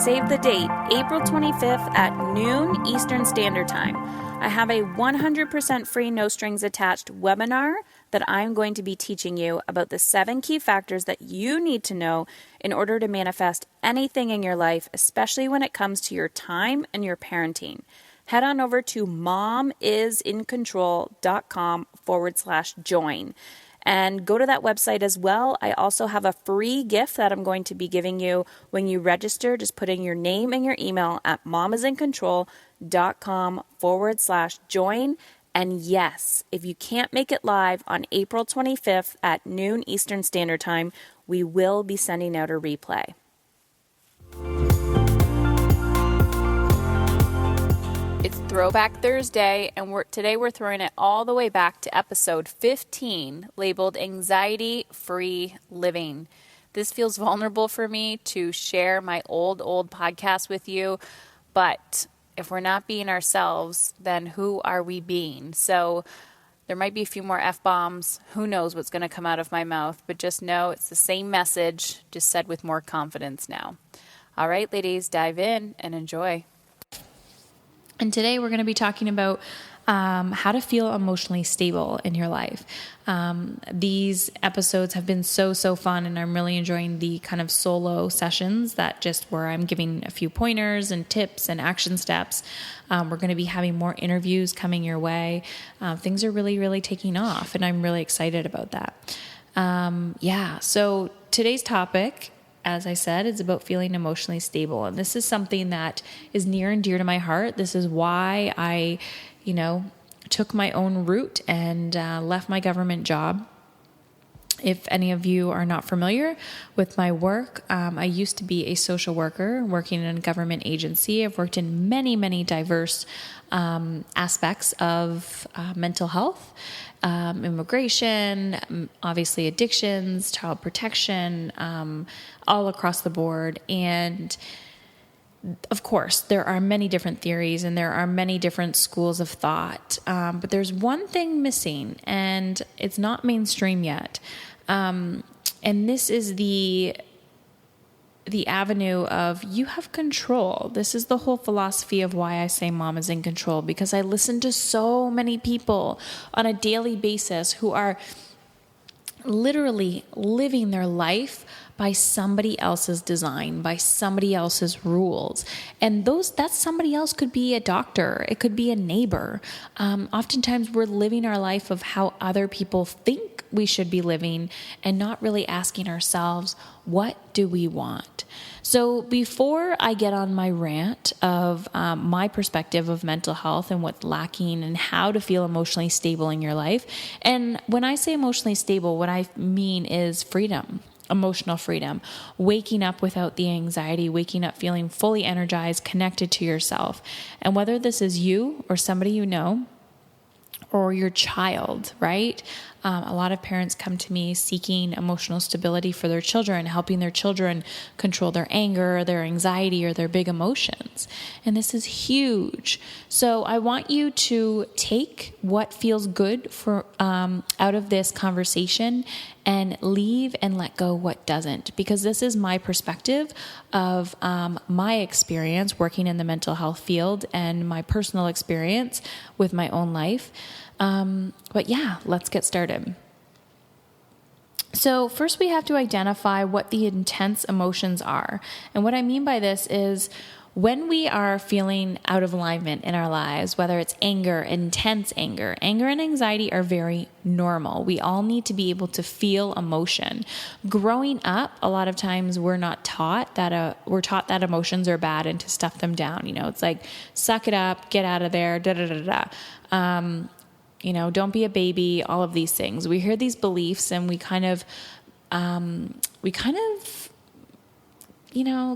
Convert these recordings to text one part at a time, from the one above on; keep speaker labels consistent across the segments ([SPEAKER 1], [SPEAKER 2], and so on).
[SPEAKER 1] save the date, April 25th at noon Eastern Standard Time. I have a 100% free, no strings attached webinar that I'm going to be teaching you about the 7 key factors that you need to know in order to manifest anything in your life, especially when it comes to your time and your parenting. Head on over to momisincontrol.com/join and go to that website as well. I also have a free gift that I'm going to be giving you when you register, just putting your name and your email at momisincontrol.com/join. And yes, if you can't make it live on April 25th at noon Eastern Standard Time, we will be sending out a replay. It's Throwback Thursday, and today we're throwing it all the way back to episode 15, labeled Anxiety-Free Living. This feels vulnerable for me to share my old podcast with you, but if we're not being ourselves, then who are we being? So there might be a few more F-bombs. Who knows what's going to come out of my mouth, but just know it's the same message, just said with more confidence now. All right, ladies, dive in and enjoy. And today we're going to be talking about how to feel emotionally stable in your life. These episodes have been so fun, and I'm really enjoying the kind of solo sessions where I'm giving a few pointers and tips and action steps. We're going to be having more interviews coming your way. Things are really taking off, and I'm really excited about that. So today's topic, as I said, is about feeling emotionally stable. And this is something that is near and dear to my heart. This is why I, took my own route and left my government job. If any of you are not familiar with my work, I used to be a social worker working in a government agency. I've worked in many diverse aspects of mental health, immigration, obviously addictions, child protection, all across the board. And of course, there are many different theories and there are many different schools of thought, but there's one thing missing, and it's not mainstream yet. And this is the avenue of you have control. This is the whole philosophy of why I say mom is in control, because I listen to so many people on a daily basis who are literally living their life by somebody else's design, by somebody else's rules. And that somebody else could be a doctor. It could be a neighbor. Oftentimes we're living our life of how other people think we should be living and not really asking ourselves, what do we want? So before I get on my rant of my perspective of mental health and what's lacking and how to feel emotionally stable in your life, and when I say emotionally stable, what I mean is freedom. Emotional freedom, waking up without the anxiety, waking up feeling fully energized, connected to yourself. And whether this is you or somebody you know, or your child, right? A lot of parents come to me seeking emotional stability for their children, helping their children control their anger, their anxiety, or their big emotions. And this is huge. So I want you to take what feels good for out of this conversation and leave and let go what doesn't, because this is my perspective of my experience working in the mental health field and my personal experience with my own life. But yeah, let's get started. So first we have to identify what the intense emotions are. And what I mean by this is when we are feeling out of alignment in our lives, whether it's anger, intense anger and anxiety are very normal. We all need to be able to feel emotion. Growing up, a lot of times we're taught that emotions are bad and to stuff them down. It's like, suck it up, get out of there, don't be a baby, all of these things. We hear these beliefs and we kind of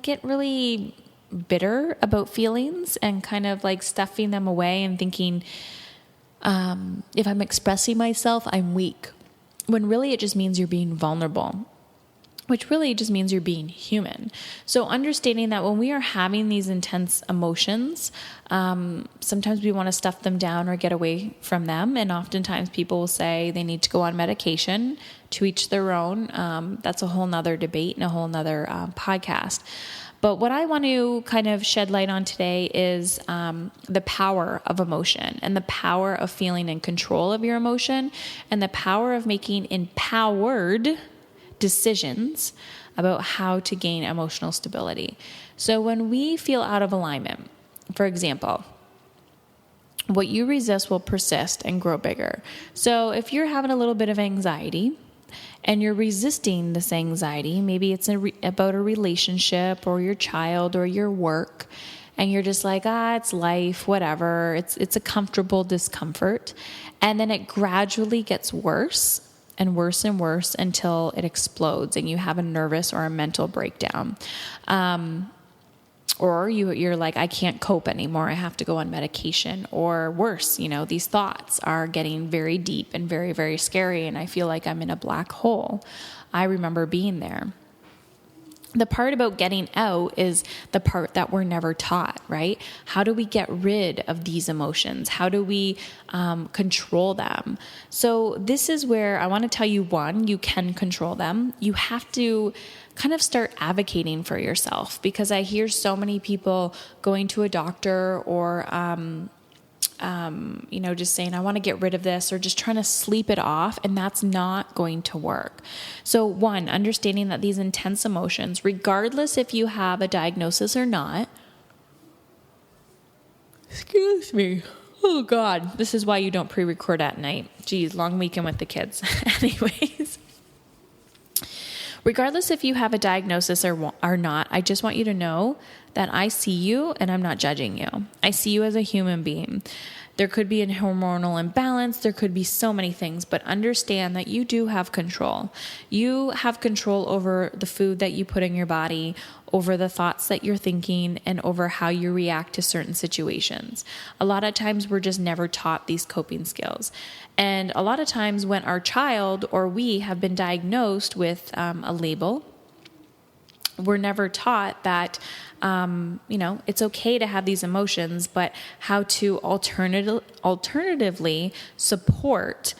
[SPEAKER 1] get really bitter about feelings and kind of like stuffing them away and thinking, if I'm expressing myself, I'm weak. When really it just means you're being vulnerable, which really just means you're being human. So understanding that when we are having these intense emotions, sometimes we want to stuff them down or get away from them. And oftentimes people will say they need to go on medication. To each their own. That's a whole nother debate and a whole nother podcast. But what I want to kind of shed light on today is the power of emotion and the power of feeling in control of your emotion and the power of making empowered decisions about how to gain emotional stability. So when we feel out of alignment, for example, what you resist will persist and grow bigger. So if you're having a little bit of anxiety and you're resisting this anxiety, maybe it's about a relationship or your child or your work, and you're just like, it's life, whatever. It's a comfortable discomfort. And then it gradually gets worse and worse and worse until it explodes and you have a nervous or a mental breakdown. Or you're like, I can't cope anymore. I have to go on medication. Or worse, these thoughts are getting very deep and very, very scary. And I feel like I'm in a black hole. I remember being there. The part about getting out is the part that we're never taught, right? How do we get rid of these emotions? How do we control them? So this is where I want to tell you, one, you can control them. You have to kind of start advocating for yourself, because I hear so many people going to a doctor or just saying, I want to get rid of this, or just trying to sleep it off. And that's not going to work. So one, understanding that these intense emotions, regardless if you have a diagnosis or not, excuse me. Oh God, this is why you don't pre-record at night. Geez, long weekend with the kids. Anyways, regardless if you have a diagnosis or not, I just want you to know that I see you and I'm not judging you. I see you as a human being. There could be a hormonal imbalance. There could be so many things, but understand that you do have control. You have control over the food that you put in your body, over the thoughts that you're thinking, and over how you react to certain situations. A lot of times we're just never taught these coping skills. And a lot of times when our child or we have been diagnosed with a label, we're never taught that, it's okay to have these emotions, but how to alternatively support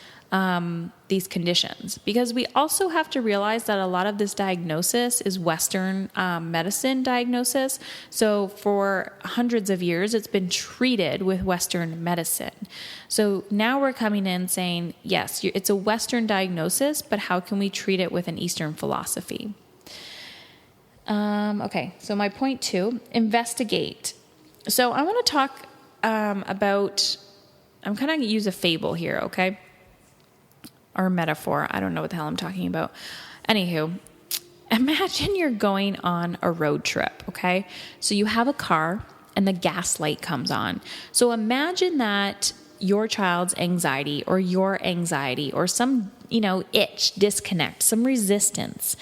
[SPEAKER 1] these conditions. Because we also have to realize that a lot of this diagnosis is Western medicine diagnosis. So for hundreds of years, it's been treated with Western medicine. So now we're coming in saying, yes, it's a Western diagnosis, but how can we treat it with an Eastern philosophy? Okay, so my point 2, investigate. So I want to talk about, I'm kind of going to use a fable here, okay? Or a metaphor. I don't know what the hell I'm talking about. Anywho, imagine you're going on a road trip, okay? So you have a car and the gas light comes on. So imagine that your child's anxiety or your anxiety or some, itch, disconnect, some resistance.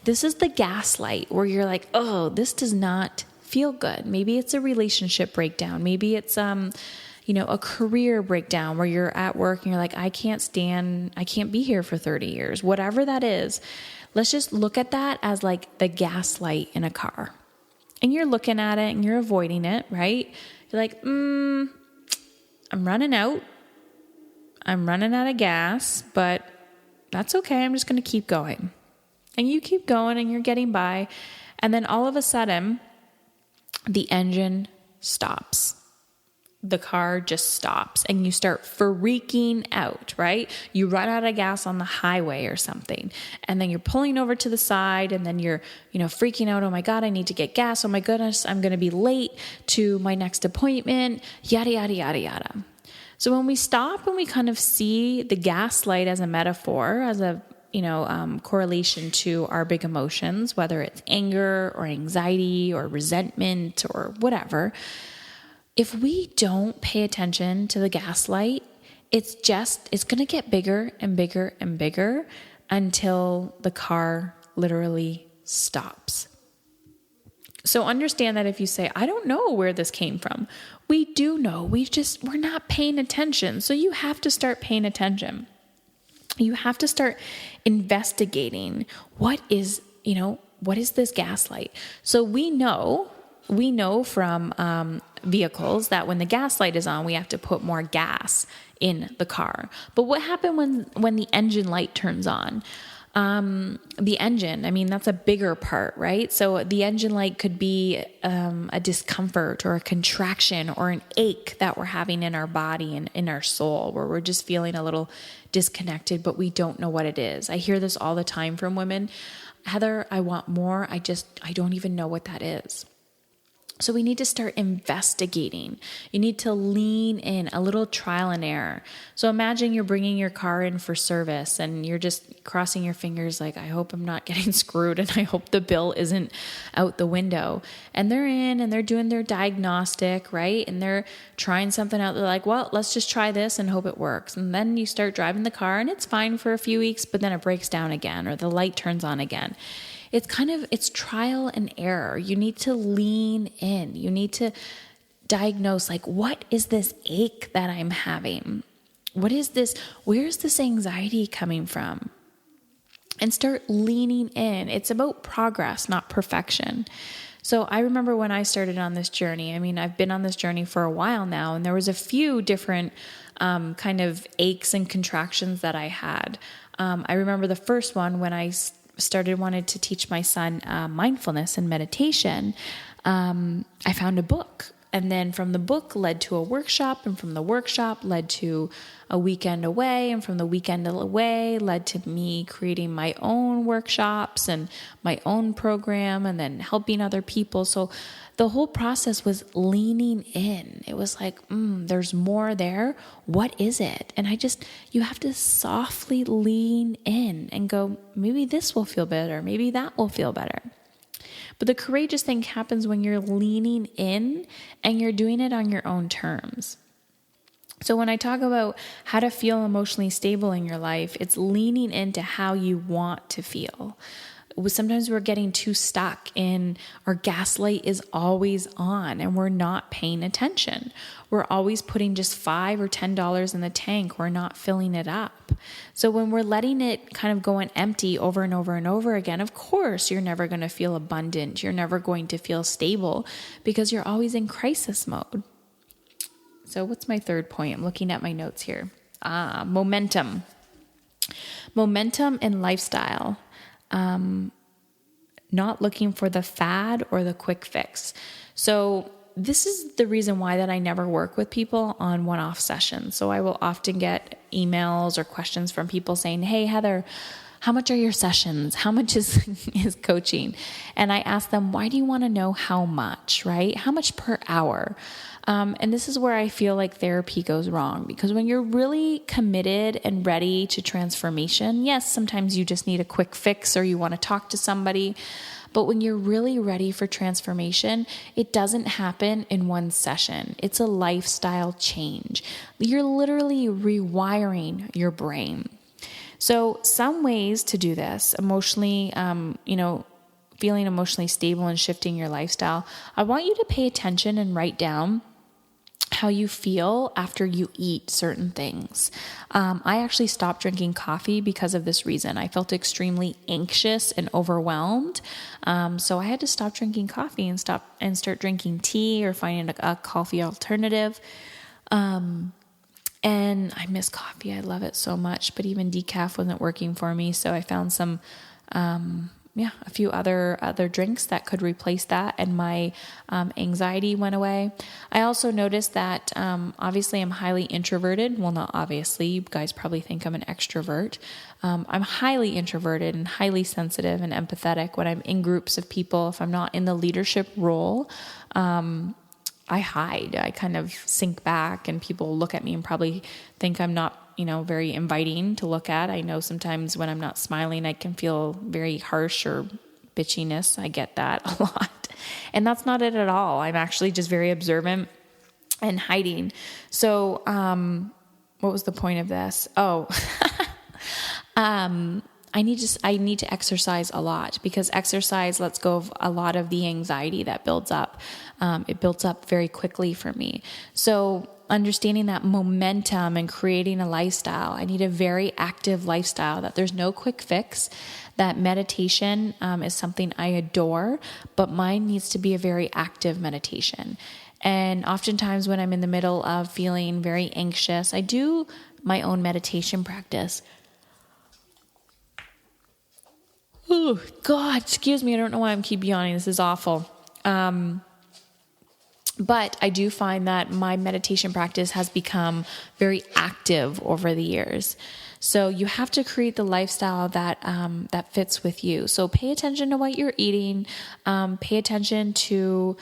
[SPEAKER 1] This is the gaslight where you're like, oh, this does not feel good. Maybe it's a relationship breakdown. Maybe it's, a career breakdown where you're at work and you're like, I can't be here for 30 years. Whatever that is, let's just look at that as like the gaslight in a car. And you're looking at it and you're avoiding it, right? You're like, I'm running out. I'm running out of gas, but that's okay. I'm just going to keep going. And you keep going and you're getting by. And then all of a sudden, the engine stops. The car just stops and you start freaking out, right? You run out of gas on the highway or something. And then you're pulling over to the side and then you're, freaking out. Oh my God, I need to get gas. Oh my goodness, I'm going to be late to my next appointment, yada, yada, yada, yada. So when we stop and we kind of see the gaslight as a metaphor, as a correlation to our big emotions, whether it's anger or anxiety or resentment or whatever, if we don't pay attention to the gaslight, it's going to get bigger and bigger and bigger until the car literally stops. So understand that if you say, I don't know where this came from, we do know. We're not paying attention. So you have to start paying attention. You have to start investigating what is this gaslight? So we know from vehicles that when the gas light is on, we have to put more gas in the car. But what happens when the engine light turns on?
[SPEAKER 2] The engine, I mean, that's a bigger part, right? So the engine light could be a discomfort or a contraction or an ache that we're having in our body and in our soul, where we're just feeling a little disconnected, but we don't know what it is. I hear this all the time from women. Heather, I want more. I don't even know what that is. So we need to start investigating. You need to lean in, a little trial and error. So imagine you're bringing your car in for service and you're just crossing your fingers like, I hope I'm not getting screwed and I hope the bill isn't out the window. And they're in and they're doing their diagnostic, right? And they're trying something out. They're like, well, let's just try this and hope it works. And then you start driving the car and it's fine for a few weeks, but then it breaks down again or the light turns on again. It's trial and error. You need to lean in. You need to diagnose, like, what is this ache that I'm having? What is this? Where's this anxiety coming from? And start leaning in. It's about progress, not perfection. So I remember when I started on this journey, I mean, I've been on this journey for a while now, and there was a few different kind of aches and contractions that I had. I remember the first one when I wanted to teach my son mindfulness and meditation. I found a book, and then from the book led to a workshop, and from the workshop led to a weekend away, and from the weekend away led to me creating my own workshops and my own program, and then helping other people. So the whole process was leaning in. It was like, there's more there. What is it? And you have to softly lean in and go, maybe this will feel better. Maybe that will feel better. But the courageous thing happens when you're leaning in and you're doing it on your own terms. So when I talk about how to feel emotionally stable in your life, it's leaning into how you want to feel. Sometimes we're getting too stuck in our gaslight is always on and we're not paying attention. We're always putting just $5 or $10 in the tank. We're not filling it up. So when we're letting it kind of go on empty over and over and over again, of course, you're never going to feel abundant. You're never going to feel stable because you're always in crisis mode. So what's my third point? I'm looking at my notes here. Momentum. Momentum and lifestyle. Not looking for the fad or the quick fix. So this is the reason why that I never work with people on one-off sessions. So I will often get emails or questions from people saying, hey, Heather, how much are your sessions? How much is coaching? And I ask them, why do you want to know how much, right? How much per hour? And this is where I feel like therapy goes wrong, because when you're really committed and ready to transformation, yes, sometimes you just need a quick fix or you want to talk to somebody. But when you're really ready for transformation, it doesn't happen in one session. It's a lifestyle change. You're literally rewiring your brain. So some ways to do this emotionally, feeling emotionally stable and shifting your lifestyle, I want you to pay attention and write down how you feel after you eat certain things. I actually stopped drinking coffee because of this reason. I felt extremely anxious and overwhelmed. So I had to stop drinking coffee and start drinking tea or finding a coffee alternative. And I miss coffee. I love it so much, but even decaf wasn't working for me. So I found some, a few other drinks that could replace that, and my anxiety went away. I also noticed that obviously I'm highly introverted. Well, not obviously. You guys probably think I'm an extrovert. I'm highly introverted and highly sensitive and empathetic when I'm in groups of people. If I'm not in the leadership role, I hide. I kind of sink back, and people look at me and probably think I'm not very inviting to look at. I know sometimes when I'm not smiling, I can feel very harsh or bitchiness. I get that a lot. And that's not it at all. I'm actually just very observant and hiding. So, what was the point of this? I need to exercise a lot, because exercise lets go of a lot of the anxiety that builds up. It builds up very quickly for me. So understanding that momentum and creating a lifestyle, I need a very active lifestyle, that there's no quick fix, that meditation is something I adore, but mine needs to be a very active meditation. And oftentimes when I'm in the middle of feeling very anxious, I do my own meditation practice. Oh, God, excuse me. I don't know why I'm keep yawning. This is awful. But I do find that my meditation practice has become very active over the years. So you have to create the lifestyle that that fits with you. So pay attention to what you're eating. Pay attention to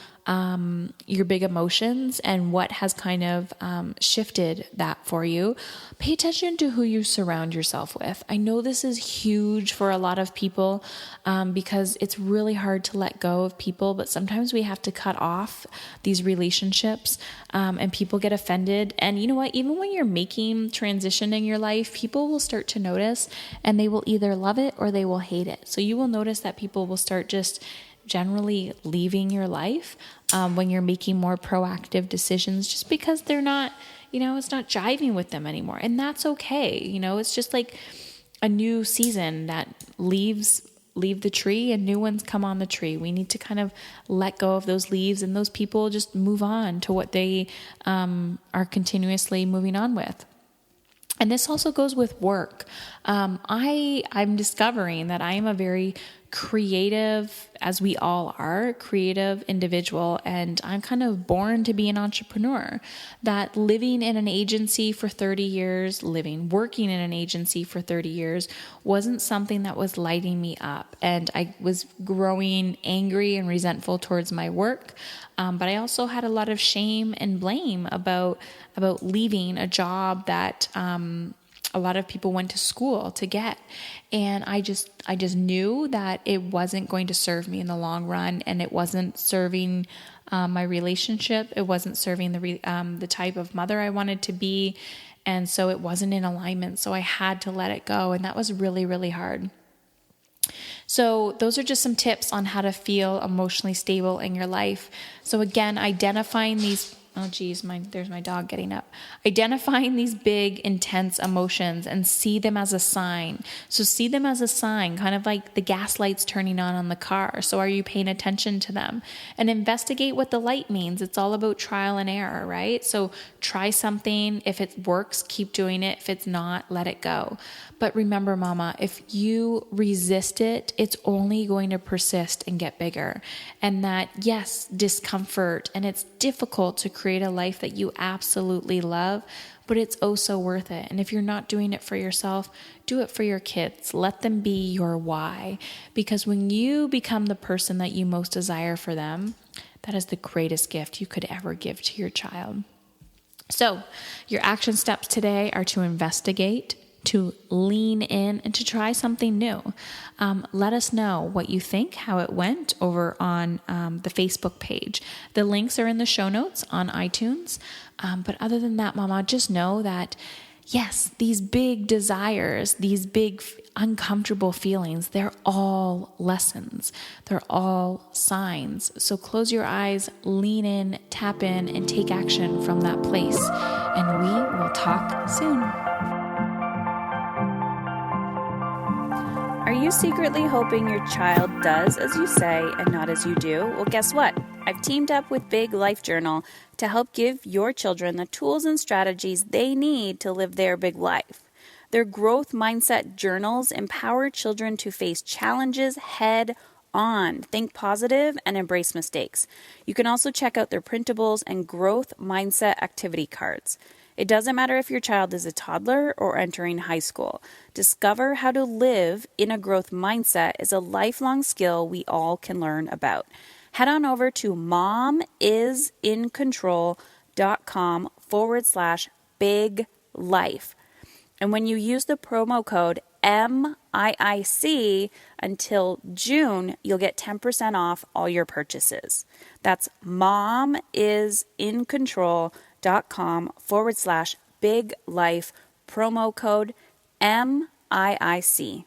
[SPEAKER 2] your big emotions and what has kind of shifted that for you. Pay attention to who you surround yourself with. I know this is huge for a lot of people because it's really hard to let go of people, but sometimes we have to cut off these relationships and people get offended. And you know what? Even when you're making transition in your life, people will start to notice and they will either love it or they will hate it. So you will notice that people will start just generally leaving your life when you're making more proactive decisions just because they're not, it's not jiving with them anymore. And that's okay. It's just like a new season that leave the tree and new ones come on the tree. We need to kind of let go of those leaves and those people just move on to what they are continuously moving on with. And this also goes with work. I'm discovering that I am a very creative, as we all are, creative individual. And I'm kind of born to be an entrepreneur. That living in an agency for 30 years, working in an agency for 30 years wasn't something that was lighting me up. And I was growing angry and resentful towards my work. But I also had a lot of shame and blame about leaving a job that a lot of people went to school to get. And I just knew that it wasn't going to serve me in the long run, and it wasn't serving my relationship. It wasn't serving the type of mother I wanted to be. And so it wasn't in alignment. So I had to let it go. And that was really, really hard. So those are just some tips on how to feel emotionally stable in your life. So again, identifying these, there's my dog getting up. Identifying these big, intense emotions and see them as a sign. So see them as a sign, kind of like the gas lights turning on the car. So are you paying attention to them? And investigate what the light means. It's all about trial and error, right? So try something. If it works, keep doing it. If it's not, let it go. But remember, Mama, if you resist it, it's only going to persist and get bigger. And that, yes, discomfort, and it's difficult to create a life that you absolutely love, but it's oh so worth it. And if you're not doing it for yourself, do it for your kids. Let them be your why. Because when you become the person that you most desire for them, that is the greatest gift you could ever give to your child. So your action steps today are to investigate, to lean in, and to try something new. Let us know what you think, how it went over on the Facebook page. The links are in the show notes on iTunes. But other than that, Mama, just know that, yes, these big desires, these big uncomfortable feelings, they're all lessons. They're all signs. So close your eyes, lean in, tap in, and take action from that place. And we will talk soon.
[SPEAKER 1] Are you secretly hoping your child does as you say and not as you do? Well, guess what? I've teamed up with Big Life Journal to help give your children the tools and strategies they need to live their big life. Their growth mindset journals empower children to face challenges head on, think positive, and embrace mistakes. You can also check out their printables and growth mindset activity cards. It doesn't matter if your child is a toddler or entering high school. Discover how to live in a growth mindset is a lifelong skill we all can learn about. Head on over to momisincontrol.com/big life. And when you use the promo code MIIC until June, you'll get 10% off all your purchases. That's momisincontrol.com/big life, promo code MIIC.